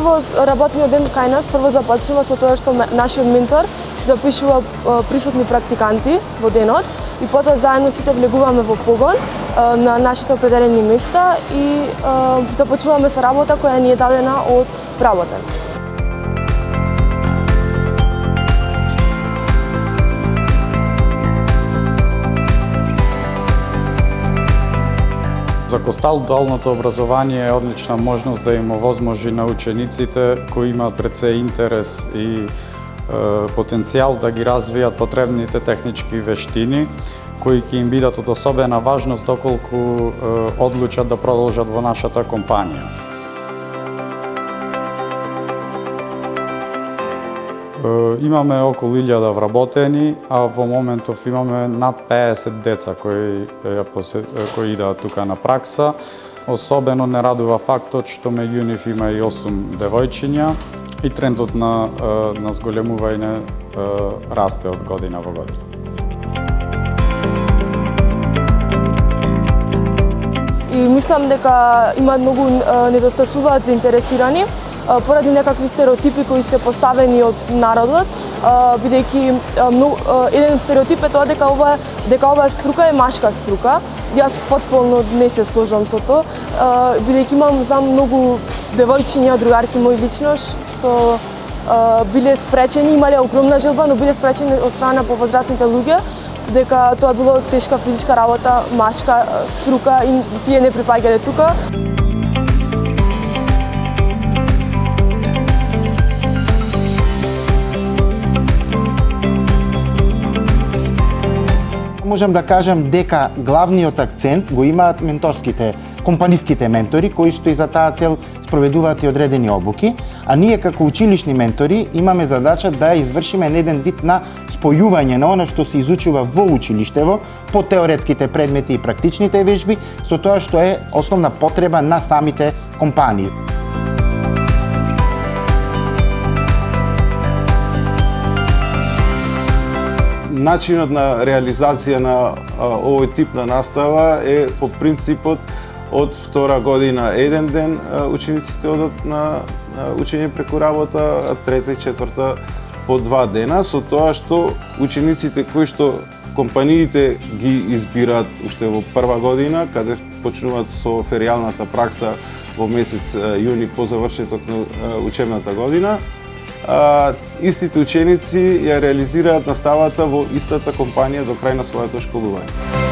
прво работниот ден кај нас прво започнува со тоа што нашиот ментор запишува присутни практиканти во денот и потоа заедно сите влегуваме во погон на нашите определени места и започнуваме со работа која ни е дадена од вработен. За Костал дуалното образование е одлична можност да им овозможи на учениците кои имаат пред се интерес и потенцијал да ги развијат потребните технички вештини, кои ќе им бидат од особена важност доколку одлучат да продолжат во нашата компанија. Имаме околу 1000 вработени, а во моментов имаме над 50 деца кои идат тука на пракса. Особено не радува фактот што меѓу нив има и 8 девојчиња и трендот на зголемување расте од година во година. И мислам дека има многу недостасуваат заинтересирани поради некакви стереотипи кои се поставени од народот, бидејќи еден стереотип е тоа дека оваа струка е машка струка. Јас потполно не се сложам со тоа, бидејќи знам многу девојчиња, другарки мои лично, што биле спречени, имале огромна желба, но биле спречени од страна на повозрастните луѓе, дека тоа било тешка физичка работа, машка струка и тие не припаѓале тука. Можам да кажам дека главниот акцент го имаат менторските, компаниските ментори, кои што и за таа цел спроведуваат и одредени обуки, а ние како училишни ментори имаме задача да извршиме еден вид на спојување на она што се изучува во училиштево, по теоретските предмети и практичните вежби, со тоа што е основна потреба на самите компании. Начинот на реализација на овој тип на настава е по принципот од втора година еден ден учениците одат на учење преку работа, а трета и четврта по 2 дена, со тоа што учениците кои што компаниите ги избираат уште во прва година, каде почнуваат со феријалната пракса во месец јуни по завршеток на учебната година, истите ученици ја реализираат наставата во истата компанија до крај на своето школување.